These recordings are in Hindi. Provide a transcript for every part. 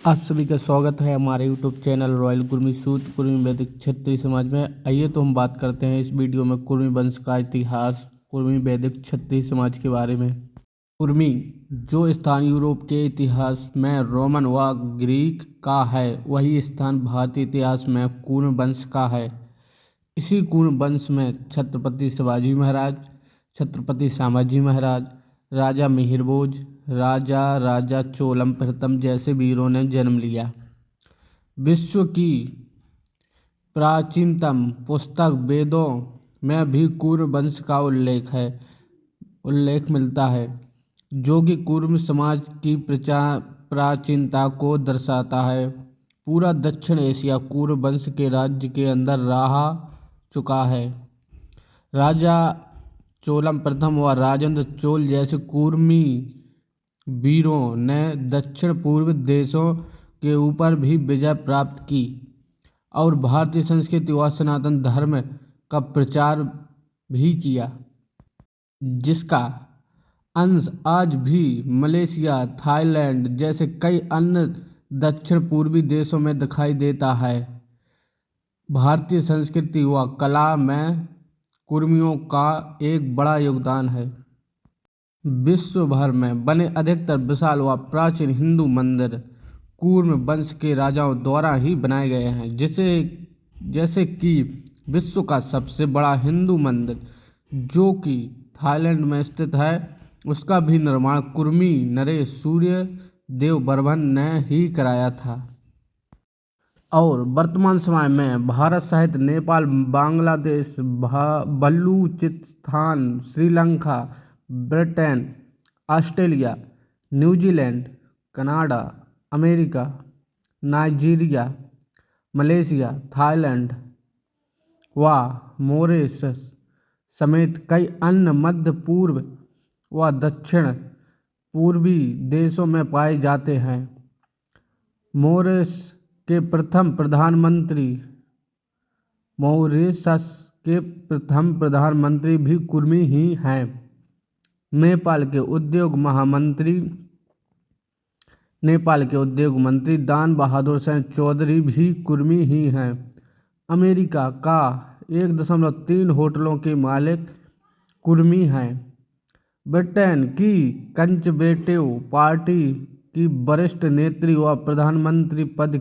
आप सभी का स्वागत है हमारे यूट्यूब चैनल रॉयल कुर्मी सूत्र कुर्मी वैदिक क्षत्रिय समाज में। आइए तो हम बात करते हैं इस वीडियो में कुर्मी वंश का इतिहास, कुर्मी वैदिक क्षत्रिय समाज के बारे में। कुर्मी जो स्थान यूरोप के इतिहास में रोमन व ग्रीक का है, वही स्थान भारतीय इतिहास में कुर्म वंश का है। इसी कुर्म वंश में छत्रपति शिवाजी महाराज, छत्रपति संभाजी महाराज, राजा मिहिरभोज, राजा चोलम प्रथम जैसे वीरों ने जन्म लिया। विश्व की प्राचीनतम पुस्तक वेदों में भी कुर्म वंश का उल्लेख मिलता है, जो कि कुर्म समाज की प्राचीनता को दर्शाता है। पूरा दक्षिण एशिया कुर्म वंश के राज्य के अंदर रहा चुका है। राजा चोलम प्रथम व राजेंद्र चोल जैसे कुर्मी वीरों ने दक्षिण पूर्व देशों के ऊपर भी विजय प्राप्त की और भारतीय संस्कृति व सनातन धर्म का प्रचार भी किया, जिसका अंश आज भी मलेशिया, थाईलैंड जैसे कई अन्य दक्षिण पूर्वी देशों में दिखाई देता है। भारतीय संस्कृति व कला में कुर्मियों का एक बड़ा योगदान है। विश्व भर में बने अधिकतर विशाल व प्राचीन हिंदू मंदिर कुर्म वंश के राजाओं द्वारा ही बनाए गए हैं, जैसे कि विश्व का सबसे बड़ा हिंदू मंदिर जो कि थाईलैंड में स्थित है, उसका भी निर्माण कुर्मी नरेश सूर्य देव बर्मन ने ही कराया था। और वर्तमान समय में भारत सहित Nepal, Bangladesh, Balochistan, Sri Lanka, Britain, Australia, New Zealand, Canada, America, Nigeria, Malaysia, Thailand व मॉरिशस समेत कई अन्य मध्य पूर्व व दक्षिण पूर्वी देशों में पाए जाते हैं। मॉरिशस के प्रथम प्रधानमंत्री भी कुर्मी ही हैं। नेपाल के उद्योग मंत्री दान बहादुर सेन चौधरी भी कुर्मी ही हैं। अमेरिका का 1.3 होटलों के मालिक कुर्मी हैं। ब्रिटेन की कंजर्वेटिव पार्टी की वरिष्ठ नेत्री व प्रधानमंत्री पद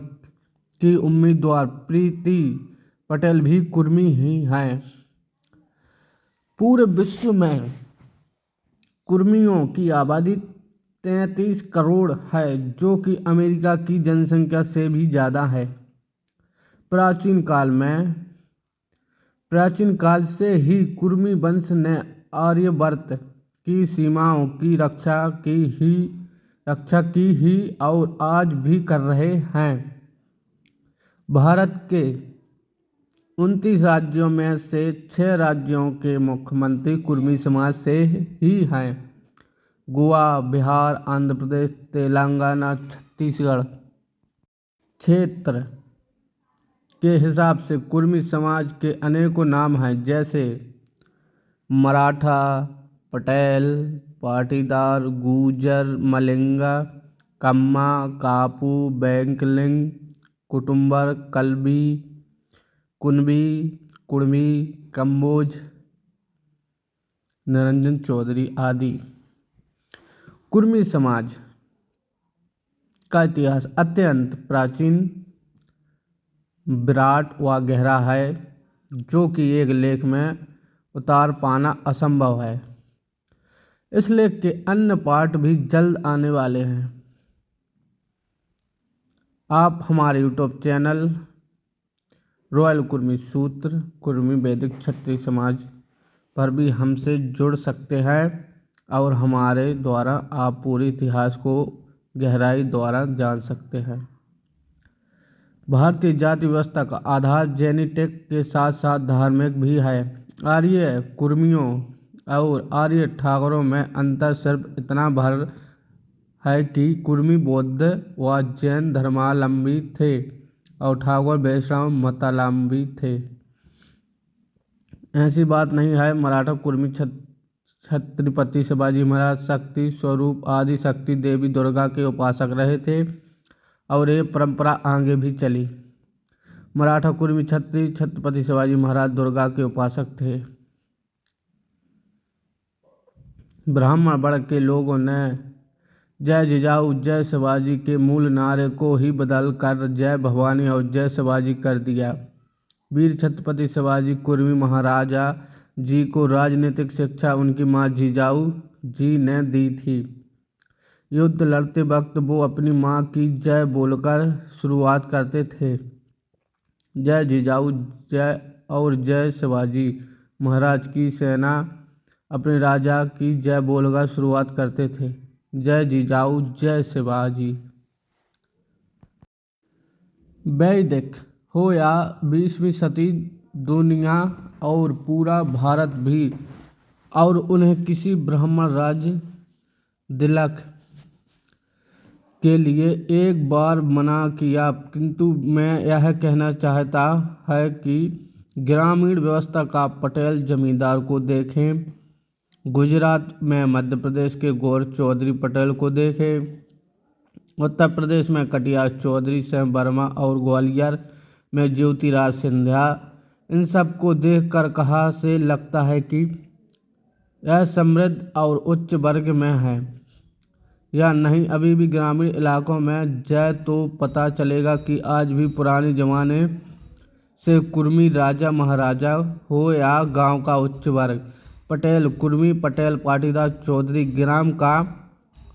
की उम्मीदवार प्रीति पटेल भी कुर्मी ही हैं। पूरे विश्व में कुर्मियों की आबादी 33 करोड़ है, जो कि अमेरिका की जनसंख्या से भी ज़्यादा है। प्राचीन काल से ही कुर्मी वंश ने आर्यावर्त की सीमाओं की रक्षा की ही और आज भी कर रहे हैं। भारत के 29 राज्यों में से 6 राज्यों के मुख्यमंत्री कुर्मी समाज से ही हैं: गोवा, बिहार, आंध्र प्रदेश, तेलंगाना, छत्तीसगढ़। क्षेत्र के हिसाब से कुर्मी समाज के अनेकों नाम हैं, जैसे मराठा, पटेल, पाटीदार, गुर्जर, मलिंगा, कम्मा, कापू, बैंकलिंग, कुटुंबर, कल्बी, कुनबी, कुर्मी, कंबोज, निरंजन चौधरी आदि। कुर्मी समाज का इतिहास अत्यंत प्राचीन, विराट व गहरा है, जो कि एक लेख में उतार पाना असंभव है। इस लेख के अन्य पार्ट भी जल्द आने वाले हैं। आप हमारे यूट्यूब चैनल रॉयल कुर्मी सूत्र कुर्मी वैदिक क्षत्रिय समाज पर भी हमसे जुड़ सकते हैं और हमारे द्वारा आप पूरे इतिहास को गहराई द्वारा जान सकते हैं। भारतीय जाति व्यवस्था का आधार जेनेटिक के साथ साथ धार्मिक भी है। आर्य कुर्मियों और आर्य ठाकुरों में अंतर सिर्फ इतना भर है कि कुर्मी बौद्ध व जैन धर्मावलंबी थे और ठाकुर वैष्णव मतावलंबी थे। ऐसी बात नहीं है। मराठा कुर्मी छत्रपति शिवाजी महाराज शक्ति स्वरूप आदि शक्ति देवी दुर्गा के उपासक रहे थे और ये परंपरा आगे भी चली। मराठा कुर्मी छत्री छत्रपति शिवाजी महाराज दुर्गा के उपासक थे। ब्राह्मण वर्ग के लोगों ने जय जिजाऊ जय शिवाजी के मूल नारे को ही बदल कर जय भवानी और जय शिवाजी कर दिया। वीर छत्रपति शिवाजी कुर्मी महाराजा जी को राजनीतिक शिक्षा उनकी मां जिजाऊ जी ने दी थी। युद्ध लड़ते वक्त वो अपनी मां की जय बोलकर शुरुआत करते थे। जय जिजाऊ जय और जय शिवाजी महाराज की सेना अपने राजा की जय बोलकर शुरुआत करते थे। जय जिजाऊ जय शिवाजी। वैदिक हो या 20वीं सदी, दुनिया और पूरा भारत भी और उन्हें किसी ब्राह्मण राज्य दिलक के लिए एक बार मना किया, किंतु मैं यह कहना चाहता है कि ग्रामीण व्यवस्था का पटेल जमींदार को देखें, गुजरात में मध्य प्रदेश के गौर चौधरी पटेल को देखें, उत्तर प्रदेश में कटियार चौधरी सिंह वर्मा और ग्वालियर में ज्योतिराज सिंधिया, इन सब को देखकर कहाँ से लगता है कि यह समृद्ध और उच्च वर्ग में है या नहीं। अभी भी ग्रामीण इलाकों में जाए तो पता चलेगा कि आज भी पुराने जमाने से कुर्मी राजा महाराजा हो या गांव का उच्च वर्ग, पटेल कुर्मी पटेल पाटीदार चौधरी ग्राम का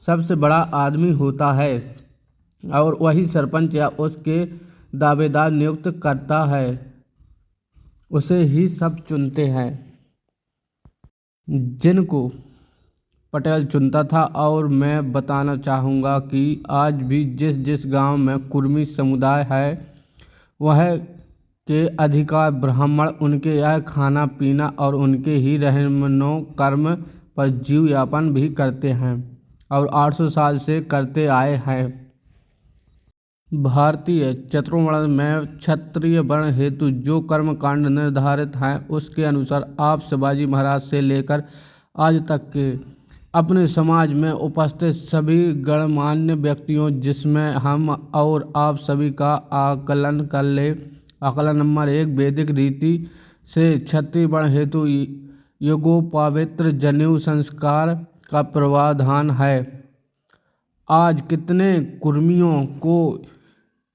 सबसे बड़ा आदमी होता है और वही सरपंच या उसके दावेदार नियुक्त करता है, उसे ही सब चुनते हैं जिनको पटेल चुनता था। और मैं बताना चाहूँगा कि आज भी जिस जिस गांव में कुर्मी समुदाय है वह के अधिकार ब्राह्मण उनके यह खाना पीना और उनके ही रहनो कर्म पर जीव यापन भी करते हैं और 800 साल से करते आए हैं। भारतीय चतुर्वर्ण में क्षत्रिय वर्ण हेतु जो कर्म कांड निर्धारित हैं उसके अनुसार आप शिवाजी महाराज से लेकर आज तक के अपने समाज में उपस्थित सभी गणमान्य व्यक्तियों जिसमें हम और आप सभी का आकलन कर ले। आकलन नंबर 1, वैदिक रीति से क्षत्रिय वर्ण हेतु यज्ञोपवीत जनेऊ संस्कार का प्रावधान है। आज कितने कुर्मियों को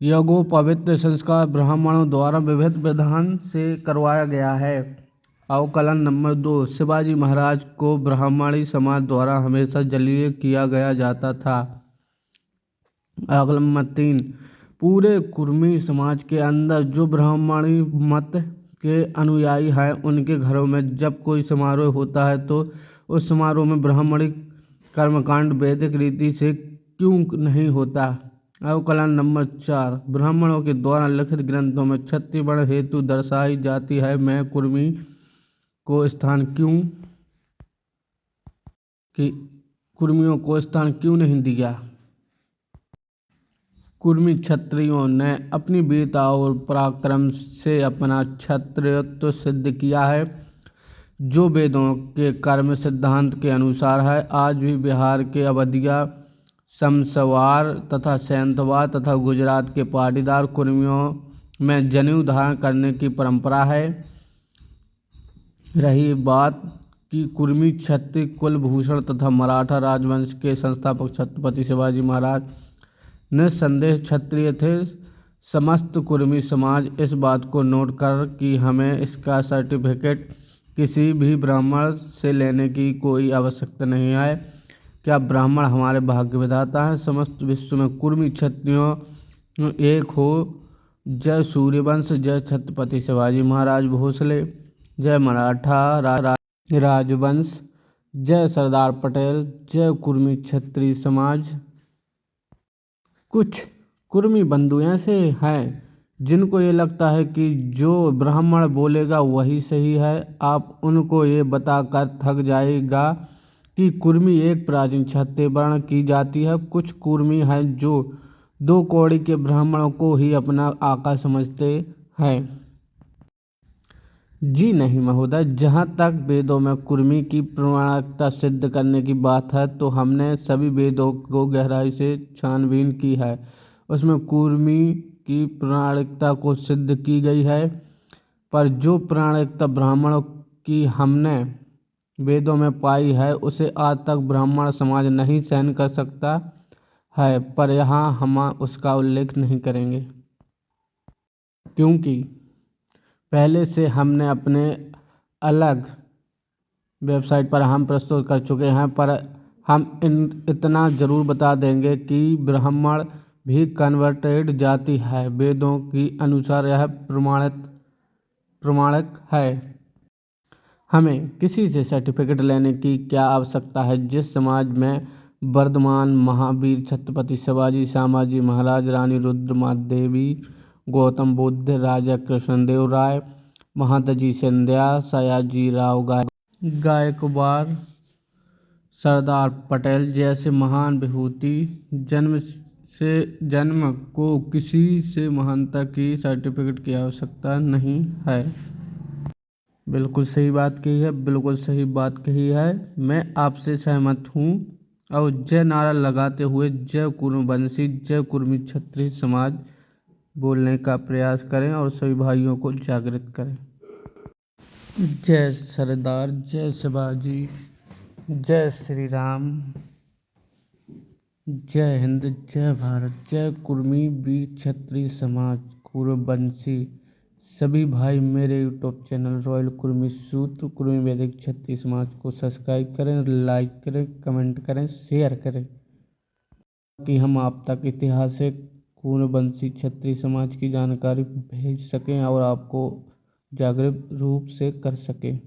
यज्ञोपवीत संस्कार ब्राह्मणों द्वारा विविध विधान से करवाया गया है। अवकलन नंबर 2, शिवाजी महाराज को ब्राह्मणी समाज द्वारा हमेशा जलीय किया गया जाता था। अवकलन नंबर 3, पूरे कुर्मी समाज के अंदर जो ब्राह्मणी मत के अनुयायी हैं उनके घरों में जब कोई समारोह होता है तो उस समारोह में ब्राह्मणी कर्मकांड वैदिक रीति से क्यों नहीं होता। अवकलन नंबर 4, ब्राह्मणों के द्वारा लिखित ग्रंथों में क्षत्रिय वर्ण हेतु दर्शाई जाती है मैं कुर्मी को स्थान क्यों कि कुर्मियों को स्थान क्यों नहीं दिया। कुर्मी क्षत्रियों ने अपनी वीरता और पराक्रम से अपना क्षत्रियत्व सिद्ध किया है जो वेदों के कर्म सिद्धांत के अनुसार है। आज भी बिहार के अवधिया समसवार तथा सैंतवार तथा गुजरात के पाटीदार कुर्मियों में जनेऊ धारण करने की परंपरा है। रही बात कि कुर्मी क्षत्रिय कुलभूषण तथा मराठा राजवंश के संस्थापक छत्रपति शिवाजी महाराज निस्संदेह क्षत्रिय थे। समस्त कुर्मी समाज इस बात को नोट कर कि हमें इसका सर्टिफिकेट किसी भी ब्राह्मण से लेने की कोई आवश्यकता नहीं है। क्या ब्राह्मण हमारे भाग्य विधाता हैं। समस्त विश्व में कुर्मी क्षत्रियों एक हो। जय सूर्यवंश, जय छत्रपति शिवाजी महाराज भोसले, जय मराठा राजवंश, जय सरदार पटेल, जय कुर्मी क्षत्रिय समाज। कुछ कुर्मी बंधु ऐसे हैं जिनको ये लगता है कि जो ब्राह्मण बोलेगा वही सही है। आप उनको ये बताकर थक जाएगा कि कुर्मी एक प्राचीन क्षत्रिय वर्ण की जाति है। कुछ कुर्मी हैं जो 2 कौड़ी के ब्राह्मणों को ही अपना आका समझते हैं। जी नहीं महोदय, जहाँ तक वेदों में कुर्मी की प्रमाणिकता सिद्ध करने की बात है तो हमने सभी वेदों को गहराई से छानबीन की है। उसमें कुर्मी की प्रामाणिकता को सिद्ध की गई है, पर जो प्रामाणिकता ब्राह्मणों की हमने वेदों में पाई है उसे आज तक ब्राह्मण समाज नहीं सहन कर सकता है। पर यहाँ हम उसका उल्लेख नहीं करेंगे, क्योंकि पहले से हमने अपने अलग वेबसाइट पर हम प्रस्तुत कर चुके हैं। पर हम इतना जरूर बता देंगे कि ब्राह्मण भी कन्वर्टेड जाति है। वेदों की अनुसार यह प्रमाणिक है। हमें किसी से सर्टिफिकेट लेने की क्या आवश्यकता है। जिस समाज में वर्धमान महावीर छत्रपति शिवाजी, संभाजी महाराज, रानी रुद्रमादेवी, गौतम बुद्ध, राजा कृष्णदेव राय, महादजी सिंधिया, सयाजीराव गायकवाड़, सरदार पटेल जैसे महान विभूति जन्म को किसी से महानता की सर्टिफिकेट की आवश्यकता नहीं है। बिल्कुल सही बात कही है, बिल्कुल सही बात कही है। मैं आपसे सहमत हूँ। और जय नारा लगाते हुए जय कुरुवंशी, जय कुर्मी क्षत्रिय समाज बोलने का प्रयास करें और सभी भाइयों को जागृत करें। जय सरदार, जय शिवाजी, जय श्री राम, जय हिंद, जय भारत, जय कुर्मी वीर क्षत्रिय समाज कुरुवंशी। सभी भाई मेरे यूट्यूब चैनल रॉयल कुर्मी सूत्र कुर्मी वैदिक क्षत्रिय समाज को सब्सक्राइब करें, लाइक करें, कमेंट करें, शेयर करें, कि हम आप तक ऐतिहासिक कुरुवंशी क्षत्रिय समाज की जानकारी भेज सकें और आपको जागरूक रूप से कर सकें।